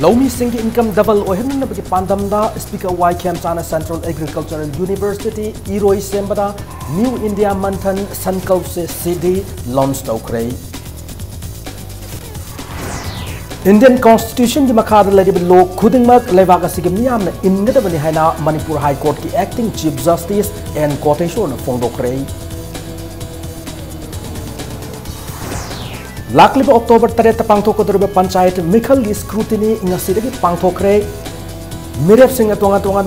Lomi Singh income double ohenna bagi pandamda Speaker Y Khemchana Central Agricultural University Iroi Sembada New India Manthan Sankalp se CD launch tawkhrei. Indian Constitution ki makhada lariba lok khudingmak leibak asigi miyamna ingadabani haina Manipur High Court ki acting Chief Justice and quotation fongdokrei. Lakliba October 3 pangthokkodoriba panchayat mikhal gi scrutiny ngasidagi pangthokre mirep singa tonga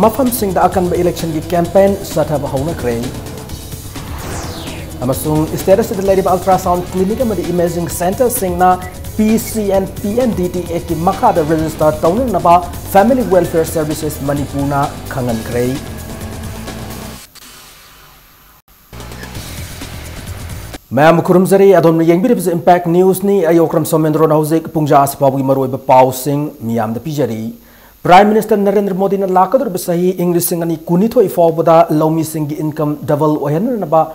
mafam singda akan ba election gi campaign sathaba hauna kre amasung status de ladiba ultrasound clinic amadi imaging center singna PC and PNDT ki makada register tawna naba family welfare services Manipur khangan kre. Ma'am Kurumzari adon yengbirib impact news ni ayokram somendro nauzik pungja aspawi maroi ba pau sing miyam da pijari Prime Minister Narendra Modi na lakadur bisahi English singani kunitho ifawbada Lomi Singh income double ohen na ba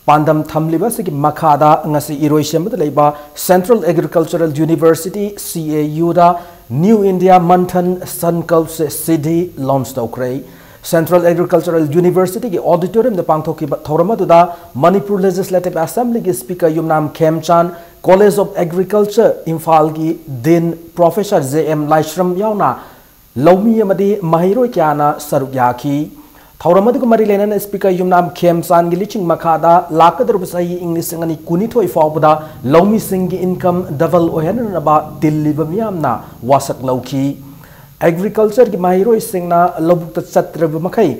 pandam thamliba sigi makhada ngasi iroi sembada leiba Central Agricultural University CAU da New India Manthan Sankalp se CD launch tawkhrei. Central Agricultural University ki auditorium da pangthoki thoramadu Manipur Legislative Assembly ki Speaker Yumnam Khemchan College of Agriculture Imphal ki Din Professor JM Laishram yauna Lomi amadi mahiroi kyana saruk yaki thoramadu ko mari lena Speaker Yumnam Khemchan gi liching makhada lakadur bisahi English ngani kunithoi fawbada Lomi Singh gi income double ohen na ba dilli ba miyamna wasak lauki Agriculture ki mahiroi singna lobuk ta chatrab makai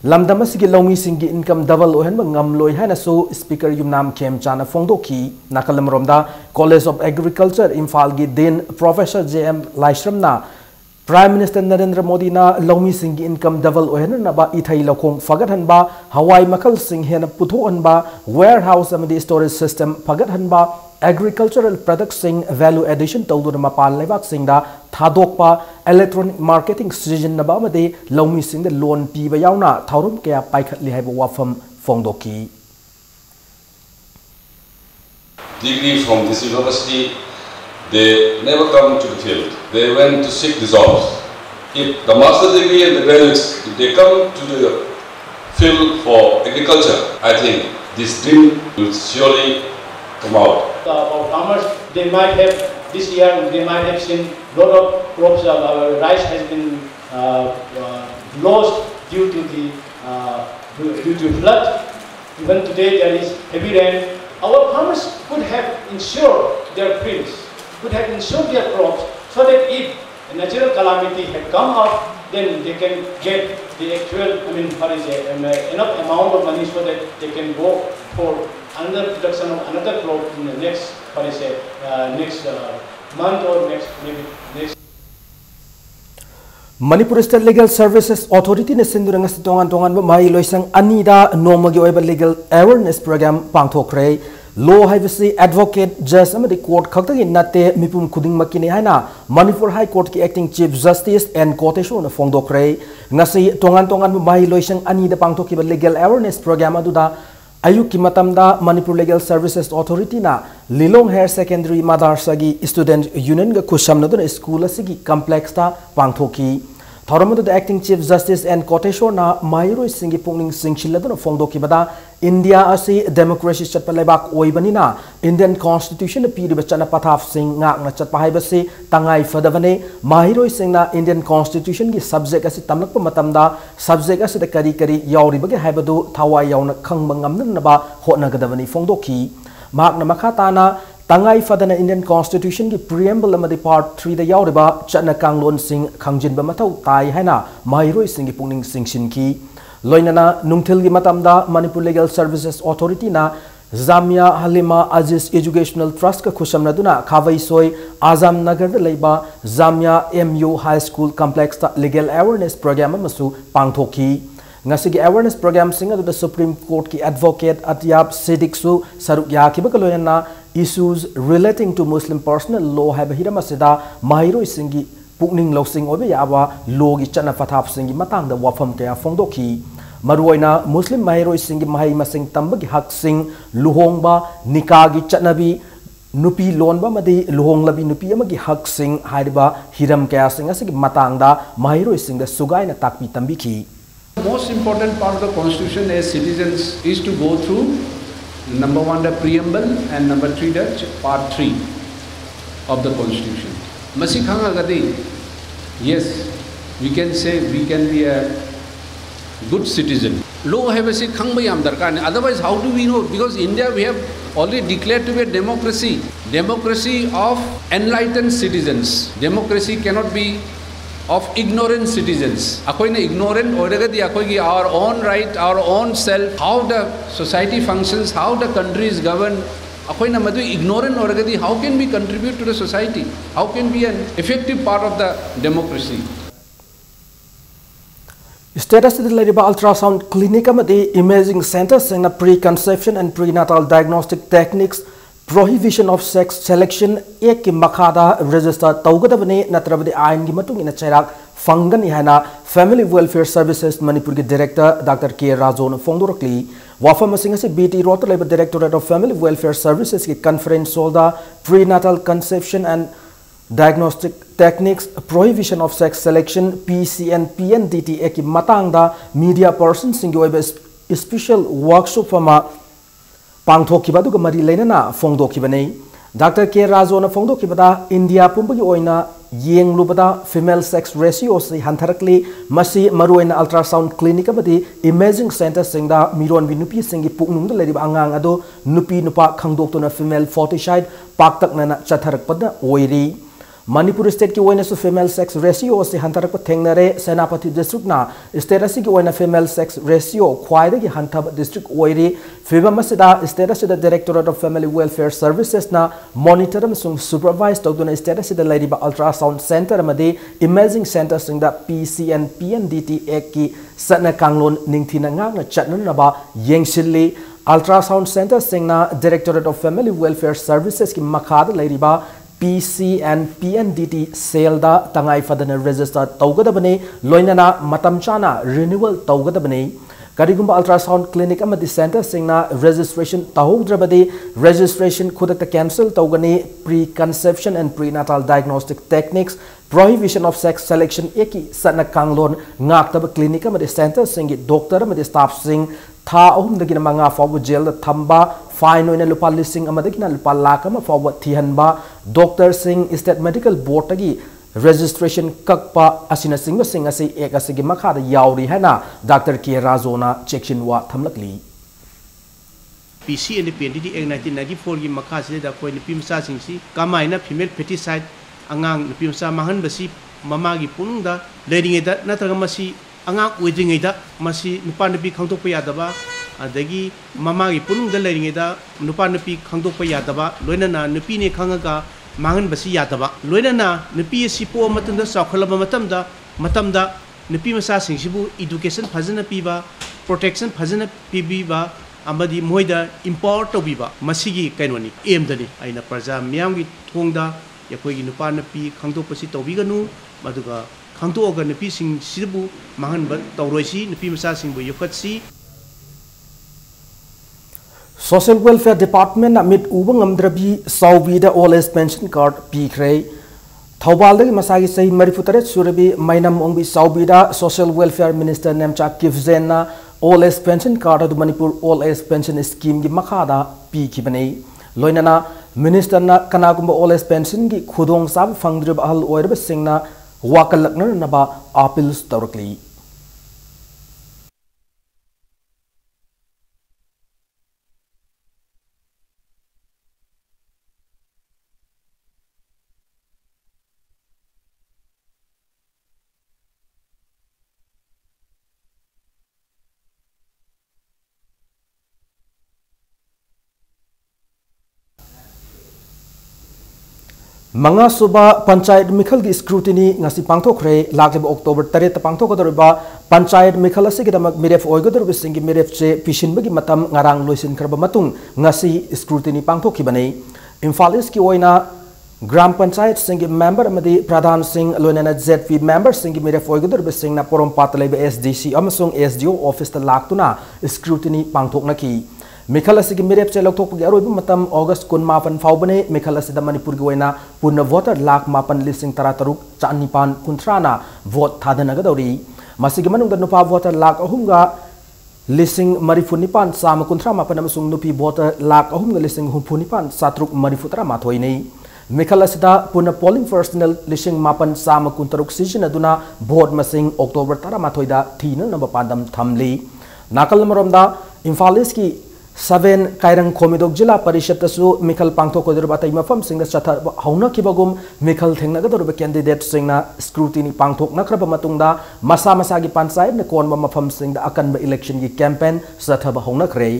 lamdama sigi Lomi Singh ki income double ohen ngam loi hana so Speaker Yumnam Khemchana fongdoki nakalam romda College of Agriculture Imphal gi Din Professor JM Laishram na Prime Minister Narendra Modi na Lomi Singh ki income double ohen na ba ithai lokong fagat han ba hawai makal singh hena putho han ba warehouse amadi storage system fagat han ba agricultural products sing value addition tawdur mapal lebak sing da thadokpa electronic marketing season na ba amadi Lomi Singh da loan piba yauna thaurum kaya paikhatli haiba wafam fongdoki degree from this university. They never come to the field. They went to seek the jobs. If the master degree and the graduates, if they come to the field for agriculture, I think this dream will surely come out. Our farmers, they might have this year, they might have seen a lot of crops. Rice has been lost due to flood. Even today there is heavy rain. Our farmers could have ensured their fields, could have ensured their crops, so that if a natural calamity had come up, then they can get the actual, enough amount of money so that they can go for another production of another crop in the next, next month or maybe next. Manipur State Legal Services Authority ne sinduranga tongan mai loisang anida nomagi oiba legal awareness program pangthokre law haibasi advocate judge amadi court khaktagi natte mipum khuding makini haina Manipur High Court ki acting Chief Justice and quotation fongdokre ngasi tongan mai loisang anida pangthokiba legal awareness program aduda ayuk ki matamda Manipur Legal Services Authority na Lilong Higher Secondary Madarsa gi student union ga khusamna dun school asigi complex ta pangthoki thoramadu the acting Chief Justice and quotation na mahiroi singi pungning singchilla dun fongdoki bada India asi democracy chatpa lebak oibanina Indian Constitution piriba chana pathaf sing ngak na chatpa haibase tangai fadavane mahiroi singna Indian Constitution gi subject asi tamlakpa matamda subject asi da kari yauribage haibadu thawai yauna khangba ngamna ba hotnagadavani fongdoki mak na makhatana tangai fadana Indian Constitution ki preamble amadi part 3 da yauriba chana kanglon sing khangjinba mathau tai haina mahiroi singi pungning singsin ki loinana nungthil gi matamda Manipur Legal Services Authority na Zamia Halima Aziz Educational Trust ka khusamna duna khawai soi Azam Nagar da leiba Zamia MU High School Complex ta legal awareness program amasu pangthoki ngasigi awareness program singa the Supreme Court ki advocate Atyab Siddiq su saruk yakiba ka loinana issues relating to Muslim personal law haiba hirama sida mahiroi singi pukning losing obe yawa law gi chana pathap singi matang da wafam kaya fongdoki maruoina Muslim mahiroi singi mahai masing tambagi hak sing luhongba nikah gi chanabi nupi lonba madi luhong labi nupi amagi hak sing haiba hiram kaya sing asigi matangda mahiroi sing da sugai na takpi tambiki. The most important part of the constitution as citizens is to go through number 1 the preamble and number 3 the part 3 of the constitution. Masi khanga gadi, yes, we can say we can be a good citizen. Law have a say khangba yam darkar. Otherwise, how do we know? Because India we have already declared to be a democracy. Democracy of enlightened citizens. Democracy cannot be of ignorant citizens. Akoina ignorant oragadi akoigi our own right, our own self, how the society functions, how the country is governed. Akoina madu ignorant oragadi, how can we contribute to the society? How can we be an effective part of the democracy? Status of the ultrasound clinic amadi imaging centers and preconception and prenatal diagnostic techniques, prohibition of sex selection ek makada register taugadabane natrabadi ain gi matung ina chairak fangani hana Family Welfare Services Manipur ki Director Dr. K. Razon Fongdorokli wafam singa se BT Rota Labor Directorate of Family Welfare Services ki conference solda prenatal conception and diagnostic techniques, prohibition of sex selection, PC and PNDT eki matangda media person singi oiba special workshop fama pangthokiba duga mari leinana fongdokibane. Dr. K. Razona fongdokibada India pumbagi oina yeng lubada female sex ratio si hantarakli masi maruina ultrasound clinic abadi imaging center singda miron binupi singi puknung da leriba angang ado nupi nupa khangdoktona female foeticide paktakna na chatharakpada oiri. Manipur state ki oina su female sex ratio si hantarakpa thengnare Senapati district na state asi ki oina female sex ratio khwaida ki hantab district oiri fiba masida state asi da Directorate of Family Welfare Services na monitor amsung supervise tawduna state asi da leriba ultrasound center amadi imaging center singda PC and PNDT eki satna kanglon ningthina ngak na chatna na ba yengsilli ultrasound center singna Directorate of Family Welfare Services ki makhada leriba PC and PNDT sale da tangai fadana register taugadabane loinana matam chana renewal taugadabane karigumba ultrasound clinic amadi center singna registration tahogdrabadi registration khudakta cancel taugani preconception and prenatal diagnostic techniques prohibition of sex selection eki satna kanglon ngaktaba clinic amadi center singi doctor amadi staff sing tha ahum dagina manga fawu jail da thamba fine oina lupa listing amadagina lupa lakh ama fawu thihanba Dr. Singh State Medical Board tagi registration kakpa asina singba sing asi ek asigi makhada yauri hana Dr. K. Razona check-in wa thamlakli. PC and PNDT Act 1994 gi makha se da koi nipi masa sing si kamaina female feticide angang nipi masa mahan basi mama gi punung da leading da natraga masi angang wedding da masi nupa nipi khangtok pa yadaba adagi mama gi punung da leading da nupa nipi khangtok pa yadaba loina na nipi ne khangaga mangan basi yadaba loina na nipi si po matunda sakhalaba matamda nipi masa sing sibu education phajana piba protection phajana pibiba amadi moida import tobiba masigi kainoni emdani aina praja miyam gi thongda yakoi gi nupa nipi khangtok pasi tobiganu maduga khangtok ga nipi sing sibu mangan ba tawroisi nipi masa sing bu yokatsi. Social Welfare Department amid ubang amdrabi Saubida All Age Pension Card P3 Thaubalda masagi sahi marifutare surabi mainam ongbi Saubida Social Welfare Minister Nemcha Kifzena All Age Pension Card adu Manipur All Age Pension Scheme gi makhada P kibane loinana Minister na kanagumba All Age Pension gi khudong sab fangdrib ahal oirba singna wakalakna naba appeals tawrakli. Manga suba panchayat mikhal gi scrutiny ngasi pangthokre lakleba October 3 ta pangthokadoriba panchayat mikhal ase gidamak miref oigodor bisingi miref che pishinbagi matam ngarang loisin kharba matung ngasi scrutiny pangthokibane Imphal East ki oina gram panchayat singi member amadi pradhan singh loinana ZP member singi miref oigodor bisingna porom patleba SDC amasung SDO office ta laktuna scrutiny pangthokna ki मिखल असि मिरेप से लौथोक अरोब मतम अगस्त 19 फाउबने मिखल असि मणिपुर की पूर्ण voter lakh 9,13,000 चानिपान कुंथ्राना vote थादनगदौरी मसिगी मनुंग नुपा वोटर लाख 3,000,000 चाम कुंथ्रा मापन अमसुंग नुपी वोटर लाख 3,000,000 सात्रुक मरिफुतरा माथोइने मिखल असिदा पूर्ण पोलिंग पर्सनल 9,000 चाम कुंतरुक सिजनदुना भोट मसिंग अक्टोबर 13 थीननब पांदम थमली नाकल मरोमदा इम्फाल ईस्ट की 7 कायरंग खोमिदोक जिला परिषद मिखल पांथोकोदरबा तै मफम सिंग चथ हौनखिबगुम मिखल थेंगनगदरबा कैंडिडेट सिंगना स्क्रूटिनी पांथोकनख्रब मतुंगदा मसा मसागी पंचायत न कोनबा मफम सिंगदा अकनबा इलेक्शन की कैंपेन चथब हौनखरे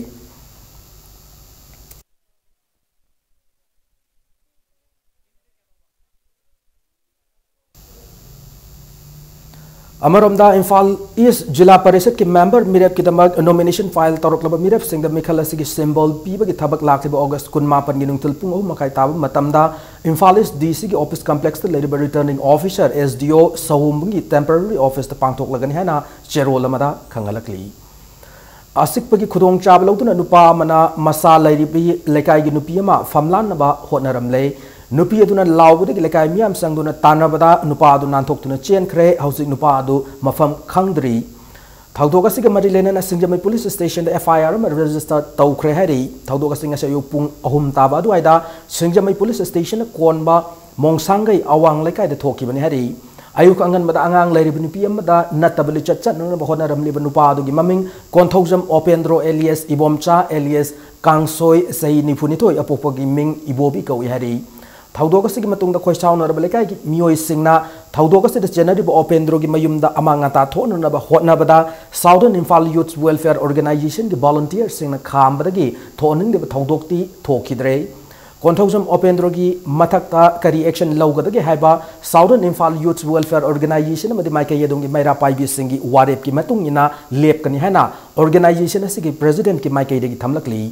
अमरोमदा इम्फाल ईस्ट जिला परिषद के मेंबर मिरेप की नॉमिनेशन फाइल तौरक्लब मिरेप सिंह मिखल सिंबल पीबगी थबक लाखिब अगस्त 19 की नुंगतल पुंग 3 मखाई ताब मतमदा इम्फाल ईस्ट डीसी की ऑफिस कॉम्प्लेक्स लेरिब रिटर्निंग ऑफिसर एसडीओ सहुमगी टेम्पररी ऑफिस पांथोकलगनी है चेरोल खंगलकली असिकपगी खुदोंग चाब लौदुना नुपा मना मसा लेरिबी लेकाई की नुपी अमा फमलानबा होटनरमले नुपी अदुना लाउबदगी लेकाई मियाम संगदुना तानबदा नुपा अदु नानथोक्तुना चेनख्रे हौजिक नुपा अदु मफम खंगद्री थौदोक असिग मरि लेनना सिंगजमई पुलिस स्टेशन एफआईआर अमा रजिस्टर तौख्रे हैरी थौदोक असिंग असयु पुंग अहुम ताबा अदुआइदा सिंगजमई police station कोनबा मोंगसांगई अवांग लेकाई थोकिबनि Harry अयुक अंगनबदा अंगांग लेरिब नुपी अमदा नतबलि चचनन बहोनरमलिब नुपा अदुगी ममिंग कोनथौजम ओपेंद्रो alias Ibomcha alias कांगसोय सही निफुनिथोय अपोपगी मिंग इबोबी कौई हैरी थौदोक असिगी मतुंगदा खोइसाउनरब लेकाई की मियोय सिंगना थौदोक असिदा जेनरिब ओपेंद्रो की मयुमदा अमांगाता थोननब होटनबदा southern Imphal youth welfare organisation की वॉलंटियर सिंगना खामबदगी थोनिंगदेब थौदोकती थोखिद्रे कोंथौजम ओपेंद्रो की मथक्ता करी एक्शन लौगदगे हाइबा southern Imphal youth welfare organisation मदि माइके यदुंगी मैरा पाइबी सिंगी वारेप की मतुंगिना लेपकनी हैना ऑर्गेनाइजेशन असिगी प्रेसिडेंट की माइके देगी थमलकली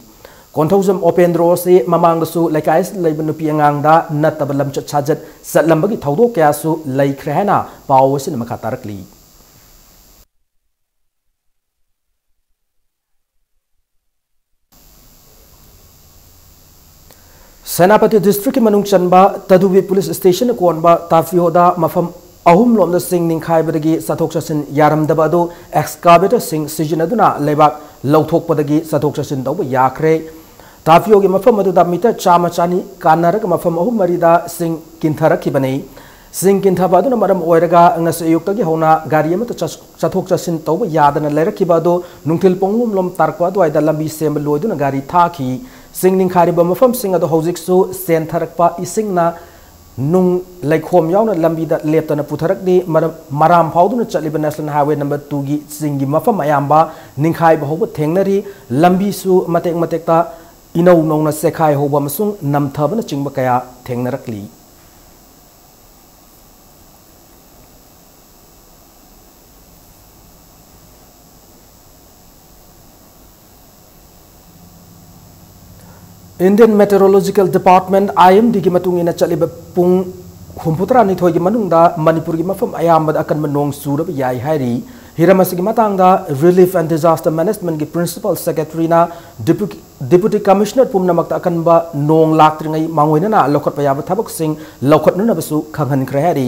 कोंथौजम ओपेंद्रो से ममांगसु लेकाइस लेब नुपी अंगांगदा नतब लमचत साजत सलंबगी थौदो क्यासु लेख्रे हैना पावसिन मखा तारकली सेनापति डिस्ट्रिक्ट की मनुंग चनबा तदुबी पुलिस स्टेशन कोनबा ताफियोदा मफम अहुम लोमदा सिंग निंखाइबदगी सथोक चसिन यारमदबा अदु एक्सकावेटर सिंग सिजनदुना लेबाक लौथोकपदगी सथोक चसिन तौबा याख्रे ताफियो की मफम अदुदा मीटर चामा चानी कानरक मफम अहुम मरीदा सिंग किंथरखिबने सिंग किंथबा अदुना मरम ओइरगा ngase ayuktagi hona gari amata chathok chasin tauba yadana lerakhiba do nungthil pongum lom tarkwa dwaida lambi sem loiduna gari thaki sing ningkhariba mafam sing ado hojiksu sen tharakpa isingna nung laikhom yauna lambi da leptana putharakdi maram phauduna chaliba national highway number 2 gi singi mafam ayamba ningkhaiba hoba thengnari lambi su matek matekta इनौ नौना सेखाय होबा मसुंग नमथबन चिंगबा कया थेंगनरकली Indian meteorological department IMD की मतुंग इना चलिबा पुंग हुमपुतरा निथोय की मनुंगदा मणिपुर की मफम अयामबद अकनब नोंग सूरब याई हायरी हिरमसिगी मतंगदा relief and disaster management की principal secretary ना डिप्यूटी कमिश्नर पुमनमक अकनबा नोंग लाक्त्रिंगई मांगोइनना लौखट पयाब थबक सिंग लौखटनबसु खंगहनख्रे हैरी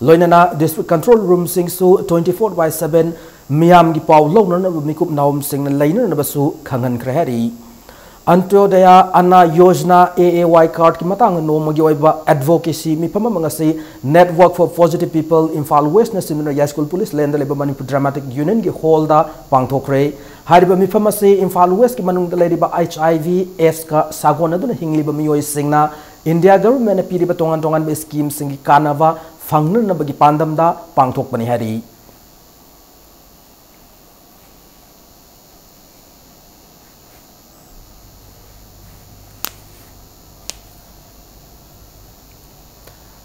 लोइनना डिस्ट्रिक्ट कंट्रोल रूम सिंगसु 24/7 मियाम की पाव लौननब मिकुप नावम सिंग लैननबसु खंगहनख्रे हैरी अंत्योदय अन्ना योजना AAY कार्ड की मतंग नोमगी ओइबा एडवोकेसी मिफम मंगसी network for positive people Imphal west न सिमिनर यास्कुल पुलिस लैंड लेब मणिपुर ड्रामेटिक यूनियन की हॉल दा पांगथोखरे हारिबा मिफम से इम्फाल वेस्ट की मनुंग लेरिबा HIV AIDS का सागोन अदुन हिंगलिबा मियोय सिंगना इंडिया गवर्नमेंट ने पीरिबा तोंगान तोंगान स्कीम सिंगी कानावा फंगनबगी पांदमदा पांगथोकपनि हारी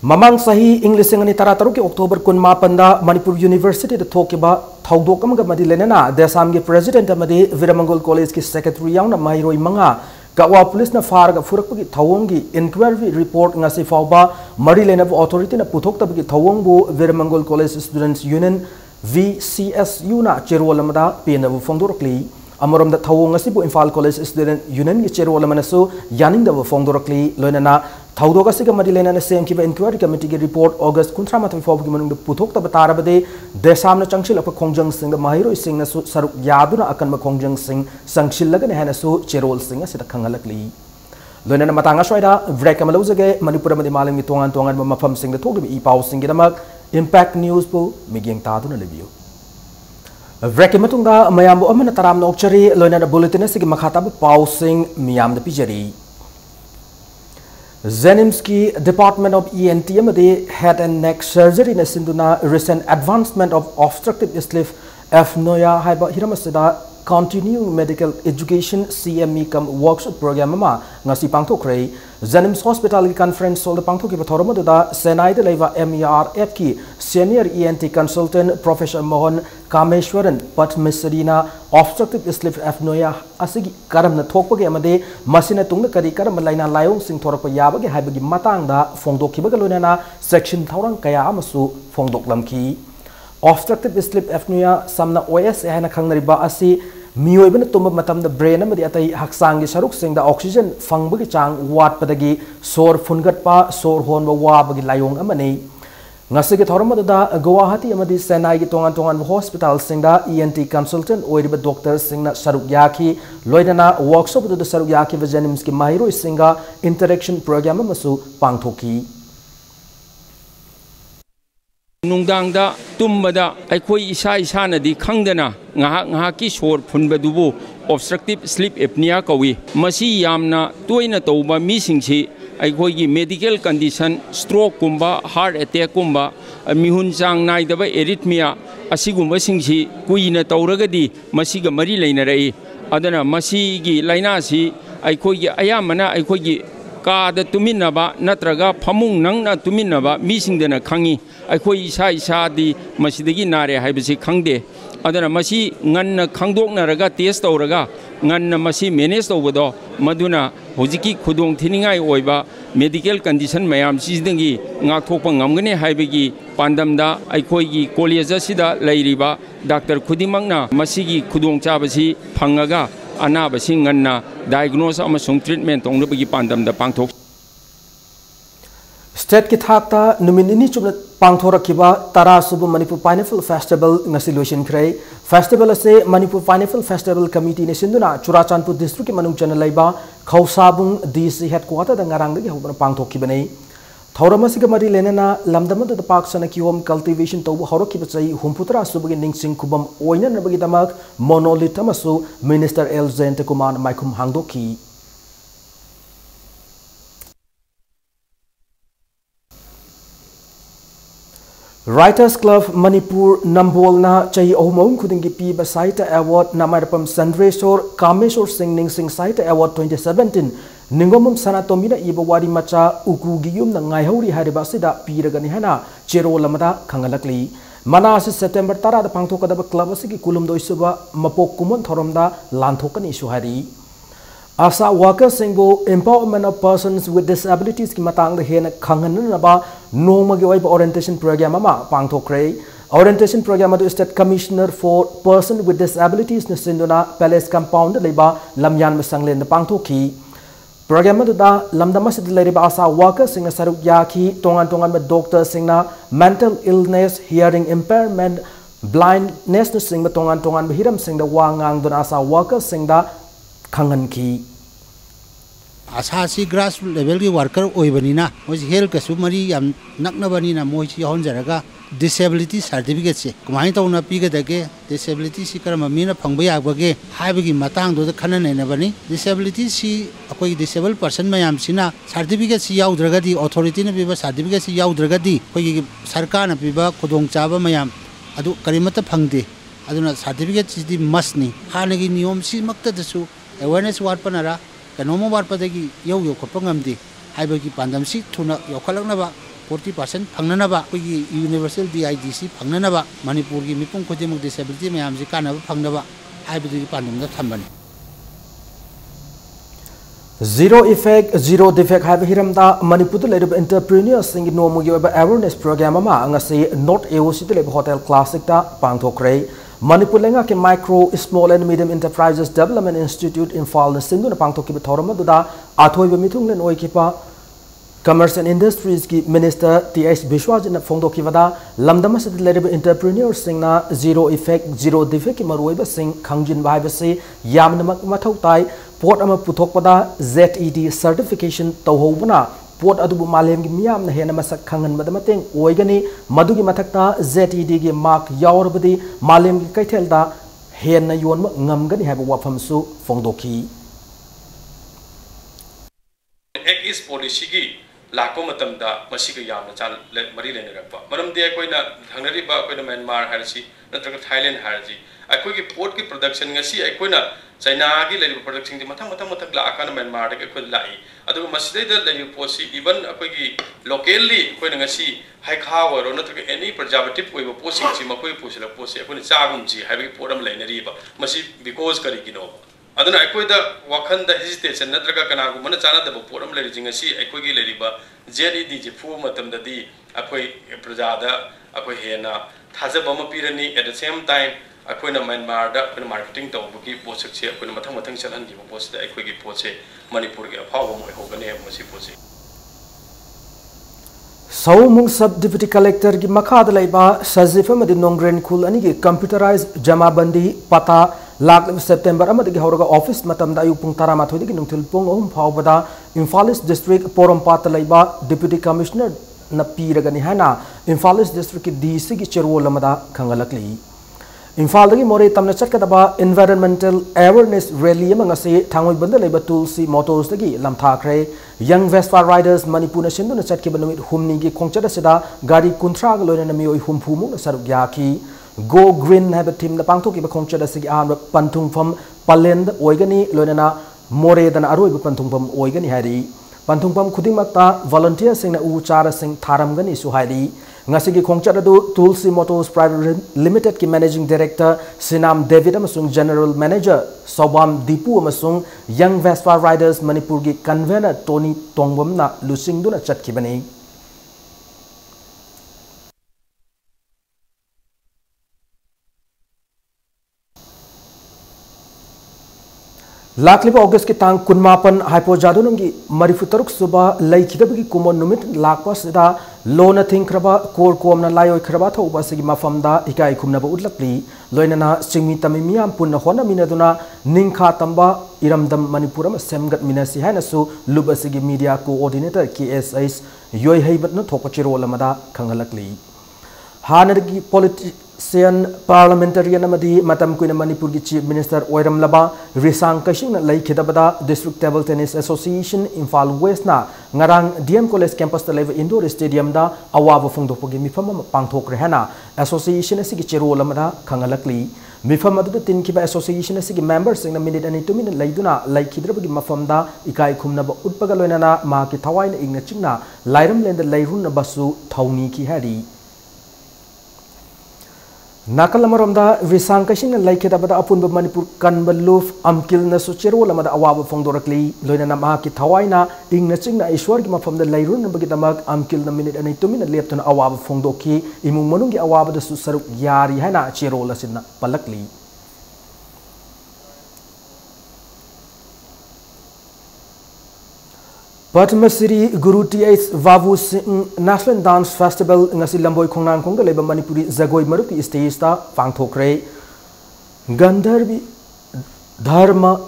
ममांग सही इंग्लिश अंगनी तरा तरुक के अक्टोबर 19 मणिपुर यूनिवर्सिटी थोकिबा थौदोकमग मदि लेनना देसाम के प्रेसिडेंट मदि वीरमंगोल कॉलेज की सेक्रेटरी याउना माइरोई मंगा कावा पुलिस ना फारग फुरकपगी थौंगी इंक्वायरी रिपोर्ट ngasi फावबा मरि लेनब अथॉरिटी ना पुथोक्तबगी थौंगबु वीरमंगोल कॉलेज स्टूडेंट्स यूनियन VCSU ना चेरोलमदा पेनबु फोंदोरकली Amorom da thawong asibu Imphal College Student Union gi chero lamanasu yaning da fongdorakli loinana thawdok asiga mari lena na sem kiba inquiry committee gi report August 19 fob gi manung da puthok ta batarabade desam na changchil apa khongjang sing da mahiro sing na su saruk yaduna akan ma khongjang sing sangchil laga ne hana su cherol sing asida khangalakli loinana matanga soida break amalojage Manipur madi maling mi tongan tongan mafam sing da thok i paw sing gi damak impact news po miging taduna lebiu break matunga mayam bo amana taram na okchari loinana bulletin asigi makhata paw sing miyam da pijari Zenimski Department of ENT amadi head and neck surgery na sinduna recent advancement of obstructive sleep apnea haiba hiramasida continuing medical education CME kam workshop program ma ngasi pangthokre Zenims Hospital ki conference sol pangthoki pathorama da Senai de leva MERF ki senior ENT consultant Professor Mohan Kameshwaran Patmisarina obstructive sleep apnea asigi karam na thokpage amade masina tungna kari karam laina layong sing thorapa yabage haibagi matang da fongdokhibaga loinana section thorang kaya amasu fongdoklamki obstructive sleep apnea samna OS haina khangnariba asi miyoibana tumba matamda brain amadi atai haksangi saruk singda oxygen fangbagi chang watpadagi sor fungatpa sor honba wabagi layong amani ngasige thoramada da Guwahati amadi Senai gi tongan tongan hospital singda ENT consultant oiriba doctor singna saruk yaki loidana workshop da saruk yaki Zenims ki mahiro singa interaction program amasu pangthoki Nungdangda tumbada aikoi isa isanadi khangdana ngahak ki sor phunbadubu obstructive sleep apnea kawi masi yamna toina tauba mi singsi aikoi gi medical condition stroke kumba heart attack kumba mihun chang naidaba arrhythmia asigumba singsi kuina tauragadi masiga mari leinarai adana masi gi laina si aikoi gi ayamana aikoi gi kaada tuminaba natraga phamung nangna tuminaba misingdana khangi aikoi isa isa di masidagi nare haibasi khangde adana masi nganna khangdoknaraga test tawraga nganna masi manage tawbodo maduna hojiki khudong thiningai oiba medical condition mayam sidangi ngakthokpa ngamgane haibagi pandamda aikoi gi college asida leiriba doctor khudimangna masigi khudong chabasi phangaga anabasi nganna diagnose amasung treatment ongbagi pandamda pangthok State ki thakta numinini chubna pangthorakiba tara subu Manipur Pineapple Festival ngasi loisin khrei festival ase Manipur Pineapple Festival Committee ne sinduna Churachandpur district ki manung chana laiba Khausabung DC headquarter da ngarang da hobna pangthokibani thauramasiga mari lenana lamdamada da park sana kiom cultivation tobu horokiba chai humputra subugi ningsing kubam oina nabagi damak monolith amasu Minister L Zente Kumar Maikum Hangdoki Writers Club Manipur Nambolna Chai Ohmong Kudingi Piba Saita Award Namarapam Sandresor Kameshor Singh Ningsing Saita Award 2017 Ningomum Sanatomina Iba Wari Macha Uku Giyum Nangai Haribasida Piragani Hana Chero Lamada Kangalakli Manas September Tara the Pangtoka Club Siki Kulum Doisuba Mapok Kumun Thoromda Lantokan Ishuhari Asa workers singbo empowerment of persons with disabilities ki matang da hena khangan ba noma gi oiba orientation program ama pangthokre orientation program adu state commissioner for person with disabilities na sinduna palace compound leba lamyan masanglen da pangthoki program adu da lamdama sid leriba asa workers singa saruk yaki tongan tongan ba doctor singna mental illness hearing impairment blindness na singba tongan tongan ba hiram singda wangang dun asa workers singda khangan ki Asasi grass level ki worker oibanina moi health kasu mari yam nakna banina moi chi hon jaraga disability certificate se kumai tawna piga dage disability si karama mina phangba yabage haibagi matang do khana nei bani disability si akoi disabled person mayam sina certificate si yaudragadi authority na biba certificate si yaudragadi koi sarkar na biba khudong chaba mayam adu karimata phangde aduna certificate si di must ni hanagi niyom si makta dasu awareness wat panara kanoma war padagi yau khopangam haibagi pandam si thuna yokhalaknaba 40% phangnanaba kogi universal DIDC phangnanaba Manipur gi mipung khojemuk disability mayam ji kanaba phangnaba haibagi pandamda thambani Zero effect, zero defect have hiramda Manipur leader entrepreneurs sing no mugi awareness program ama angasi not AOC level hotel classic ta pangthokre Manipur lenga ke Micro, Small and Medium Enterprises Development Institute Infal na sinduna pangthokiba thoram aduda athoiba mithunglen oikipa Commerce and Industries ki Minister T.S. Bishwajina Fongdokivada Lamdama Leriba Entrepreneurs Singna Zero Effect, Zero Defect ki Maruiba Sing Kangjin Bibasi Yamnamak Matautai Port Ama Putokpada ZED certification Tohobuna Port Adubu Malem Miam Hena Masak Kangan Madamating Oigani Madugi Matakta ZED gi Mark Yaurabadi Malem Kaitelda Hena Yon Ngamgani have a wafamsu Fongdoki. Is policy lakpo matamda masika yamna chan mari lene rakpa maram de koina thangnariba koina Myanmar harsi natraga Thailand harji akoi ki port ki production ngasi akoina China gi lei production di mathang la kana Myanmar de ko lai adu maside da lei posi even akoi ki locally koina ngasi hai kha waro natraga any preservative koi posi chi makoi posila posi akoi chagum ji hai bi port am lei nariba masi because kari kino aduna akoi da wakhan da hesitation natraga kana gu mana chana da port am lei jinga si akoi gi lei ba ZED ji fu matam da di akoi prajada akoi hena thajaba ma pirani at the same time akoi na Myanmar da akoi marketing taw buki posak che akoi mathang chalan di post da akoi gi poche Manipur gi aphaw mo hogane masi poche Saumung Sub Deputy Collector ki Makhad Laiba Sazifa Madi Nongren Kul ani ki computerized Jamabandi Pata Lak September Amadi Hauraga Office Matam da Yupung Taramatodi ki Nungtil Pung Pawbada Infalis District Porom Pata Laiba Deputy Commissioner na Piragani Hana Infalis District ki DC ki Cherwo Lamada Kangalakli Infaldagi More Tamna Chatkadaba Environmental Awareness Rally Mangase Tangoi Banda Laiba Tulsi Motors Dagi Lamthakre Young Vespa Riders Manipur Shindu na Chatki Banumit Humni gi Kongchada Seda Gari Kuntra Loina na Mioi Humpumu na Sarugyaki Go Green have a team the Pangtoki Kongchada Sigi Arm Pantung from Palend Oigani Loina More than Aroi Pantung from Oigani Hari Pantung from Kudimakta volunteer sing na Uchara sing Taramgani Suhaidi Ngasigi Kongchada do Tulsi Motors Private Limited ki Managing Director Sinam David Amasung General Manager Sobam Dipu Amasung Young Vespa Riders Manipur ki Convener Tony Tongbam na Lusing Duna Chatkibani Lakliba August ki tang kunmapan Hypo Jadunungi Marifutaruk Suba Laikidabiki Kumon Numit Lakwas da Lona Tinkraba Kor Komna Layo Krabata Ubasigi Mafamda Ikai Kumnaba Udlakli Loinana Singmi Tamimiam Punna Hona Minaduna Ninka Tamba Iramdam Manipuram Semgat Minasi Hanasu Lubasigi Media Coordinator KSIs Yoi Haybat no Topachiro Lamada Kangalakli Hanagi Politician Parliamentarian Amadi Matam Queen Manipur Chief Minister Oiram Laba Risang Kashing Lake Hidabada District Table Tennis Association Infal West na Ngarang DM College Campus Level Indoor Stadium da Awaba Fungdopogi Mifam Pangtok Rehana Association Sigi Chiro Lamada Kangalakli Mifam Adu Tin Kiba Association Sigi members in a minute and 2 minute Laiduna like Hidrabagi Mafamda Ikai Kumnaba Utpagaloina Maki Tawain Ignachina Lairam Lend Lairuna Basu Tauni Ki Hari Nakalamaromda Visankashin and Lake Abada Apun Manipur Kanbaluf Amkil Nasuchero Lamada Awaba Fongdorakli Loina Namaki Tawaina Ignachina Ishwargima from the Lairun Bagitamak Amkil the minute and 2 minute left on Awaba Fongdoki Imu Manungi Awaba the Susaruk Yari Hana Chiro Lasina Palakli Patma City Guru T.S. Vavu Singh National Dance Festival ngasi lamboy khongnang khongda leba Manipuri Zagoi Maruki stage ta pangthokre Gandharvi Dharma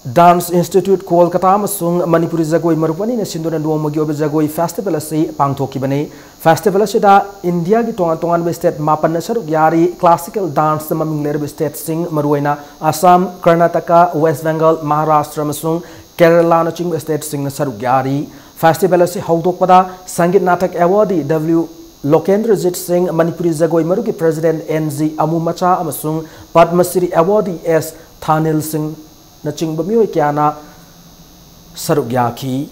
Dance Institute Kolkata amasung Manipuri Zagoi Marupani na sinduna nuamagi obe Zagoi Festival ase pangthokibane Festival asida India gi tongan state mapan na saruk yari classical dance na maming lerbe state sing maruina Assam Karnataka West Bengal Maharashtra amasung Kerala na ching state sing na sarugyari festival se haudokpada Sangit Natak Award W Lokendrajit Singh Manipuri Zagoi Maruki President NZ Amumacha amasung Padma Shri Award S Thanil Singh na ching bamioi kyana sarugyaki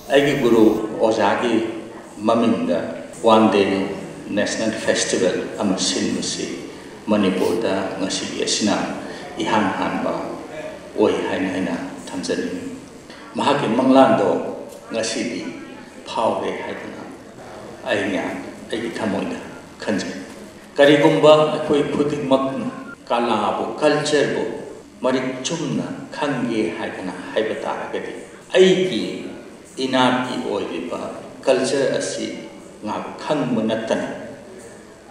Agi Guru Ozagi Maminda one day national festival amasin masi Manipur da ngasi yasina ihan hanba Oi haina Tanzania Mahaki Manglando Ngasidi Power Haidana Aina Agi Tamoida Kanji करीगुम्बा कोई खुदिमक कलाबो कल्चरबो मरी Chumna खंगे हाइदना हाइबता गदि अईगी Inaki ओइबा culture असि nga khang manatan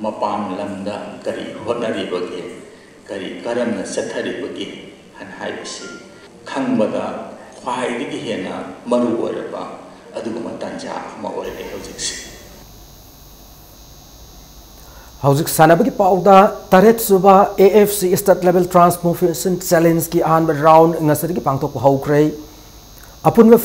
mapan lamda kari honari bagi kari karam na sathari bagi han haibisi khang bada khwai gi hena maru oraba aduguma tanja ma ore hojiksi Hauzik sanabagi pauda taret suba AFC state level transformation challenge ki an round ngasari ki pangtok haukrei apunwa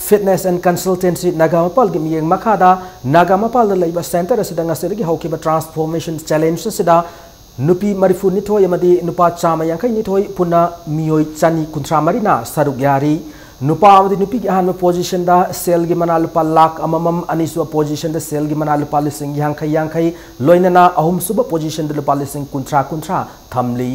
fitness and consultancy nagamapal gi miyeng makada nagamapal da laiba center asida ngasari ki haukiba transformation challenge sida nupi marifu nithoi amadi nupa chama yankai nithoi puna miyoi chani kuntra marina sarugyari nupa amadi nupi gi han position da sel gi mana lupa lakh amamam aniswa position da sel gi mana lupa lising yankai loinana ahum suba position da lupa lising kuntra thamli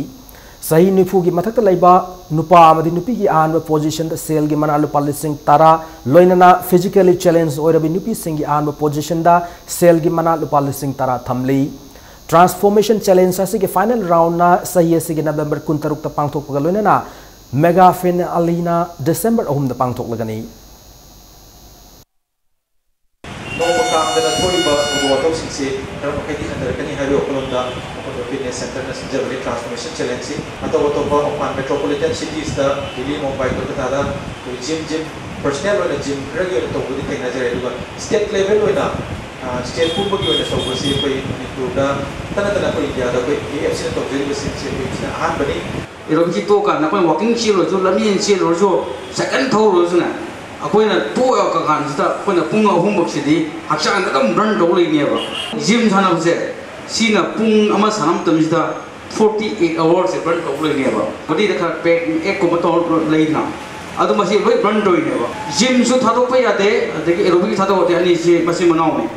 sahi nifu gi mathak laiba nupa amadi nupi gi han position da sel gi mana lupa lising tara loinana physically challenge oirabi nupi singi han position da sel gi mana lupa lising tara thamli transformation challenge asi ge final round na sahi asi ge November 13 ta pangthok pagal loinana mega finalina December ahum da pangthok lagani no pakam da thori ba wato singse ram kai di andar kani hayo kolonda fitness center na Germany transformation challenge ato ba opan metropolitan cities da Delhi Mumbai Kolkata da gym personal wala gym regular to budi thai najare duga state level wala state food bagi wala so basi koi Manipur da tana koi India da koi AFC to very basi se han bani irom ki to ka na koi walking chi ro jo lami chi ro jo second tho ro jo na akoi na to ka kan sta koi na pung ahum bak si di haksan da kam run do le ni ba gym thana se sina pung ama sanam tam sta 48 hours se run do le ni ba body da ka pe ek ko to le na adu masi loi run do ni ba gym su thado pa ya de aerobic thado de ani se masi manau me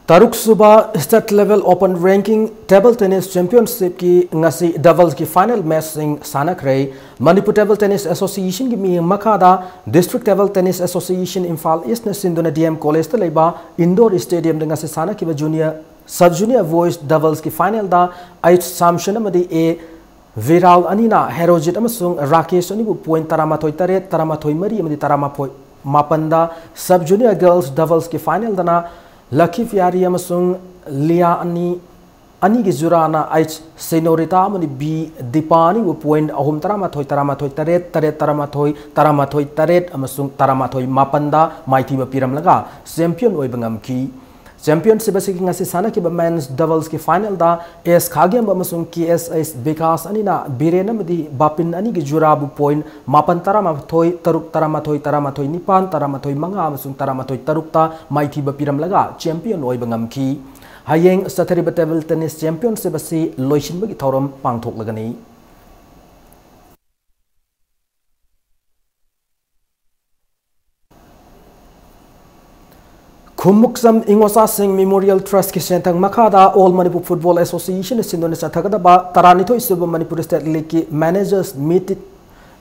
Taruk Suba state level open ranking table tennis championship ki ngasi doubles ki final match sing sanakre Manipur table tennis association ki mi makada district table tennis association Imphal East na sinduna DM college ta leiba indoor stadium de ngasi sanaki ba junior sub junior boys doubles ki final da H Samshana madi a viral anina herojit amasung Rakesh ani bu point taramathoi mari amadi taramapoi mapanda sub junior girls doubles ki final dana Lucky Fiari amasung Lia ani gi jurana H Senorita amani B Dipani bu point ahum taramathoi taret amasung taramathoi mapanda maiti ba piram laga champion oi bangam ki championship asiki ngasi sana ki ba men's doubles ki final da S Khagyam amasung KSS Vikas anina Birena madi Bapin ani gi jura bu point mapan taramathoi nipan taramathoi manga amasung taramathoi tarukta maiti ba piram laga champion oi bangam ki hayeng sathari table tennis championship asi loishin bagi thorom pangthok lagani Khumuksam Ingosa Singh Memorial Trust ki sentang makada All Manipur Football Association sindone sathagada ba taranithoi suba Manipur State League ki managers meet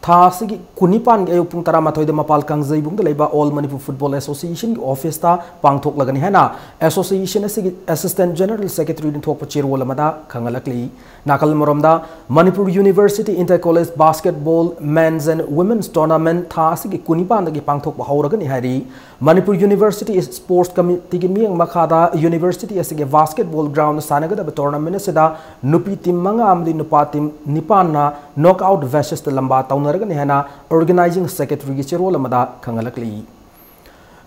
tha sigi kunipan ge pung taramathoi de mapal kangjai bung de leiba All Manipur Football Association ki office ta pangthok lagani hena association asigi assistant general secretary din thokpa chairwal amada khangalakli nakal moromda Manipur University Inter College Basketball Men's and Women's Tournament tha sigi kunipan de pangthok ba hauragani hari Manipur University Sports Committee ki miyang makada University asige basketball ground sanagada ba tournament asida nupi team manga amdi nupa team nipan na knockout versus the lamba taunaragani hena organizing secretary ki chairwal amada khangalakli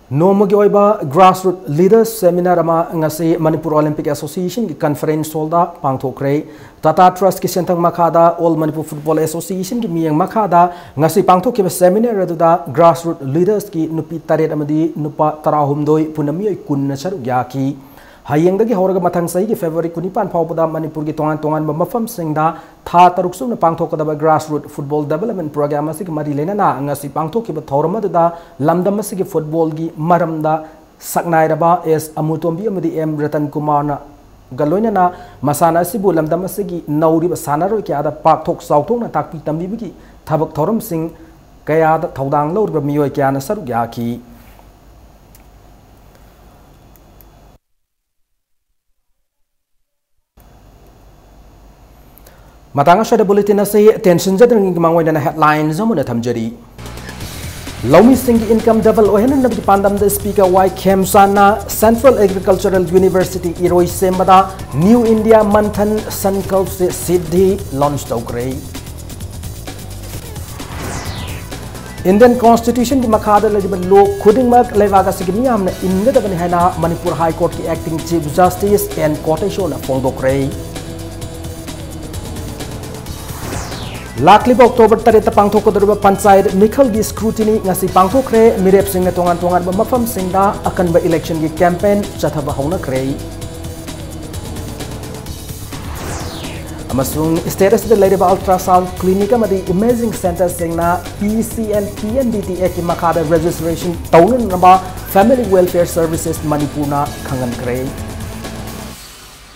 Nomogi oiba grassroots leaders seminar ama ngasi Manipur Olympic Association ki conference holda pangthokre Tata Trust ki sentang makada All Manipur Football Association ki miyang makada ngasi pangthok ki seminar aduda grassroots leaders ki nupi taret amadi nupa tarahumdoi punami oi kunna charu gyaki hayeng dagi horaga mathang sai ki February kunipan phawpada Manipur ki tongan mafam singda tha taruk sum na pangthok da grassroots football development program asik mari lena na ngasi pangthok ki thorama da lamdam asik football gi maramda saknai raba es amutombi amadi M Ratan Kumar na galoina na masana sibu lamdam asigi nauri ba sanaro ki ada pakthok sauthok na takpi tambi bi thabak thoram sing kaya da thodang lor ba miyoi kya na saru ya ki Matang asada bulletin ase tension jadring mangwai na headlines amuna thamjari. Laumi Singh income double ohenan nabi pandam the speaker Y Khemsana Central Agricultural University Iroi Sembada New India Manthan Sankalp se Siddhi launch tawkre. Indian Constitution ki makhada legible law khudingmak lewaga signi amna ingdabani haina Manipur High Court ki acting Chief Justice and quotation fongdokre. Lakliba October 3 pangthokkodorba panchayat mikhal gi scrutiny ngasi pangthokre mirep singna tongan tongan ba mafam singda akanba election gi campaign chathaba hauna kre amasung status de leriba ultrasound clinic amadi imaging center singna PC and PNDT ki makhada registration tawnan namba family welfare services Manipur na khangan kre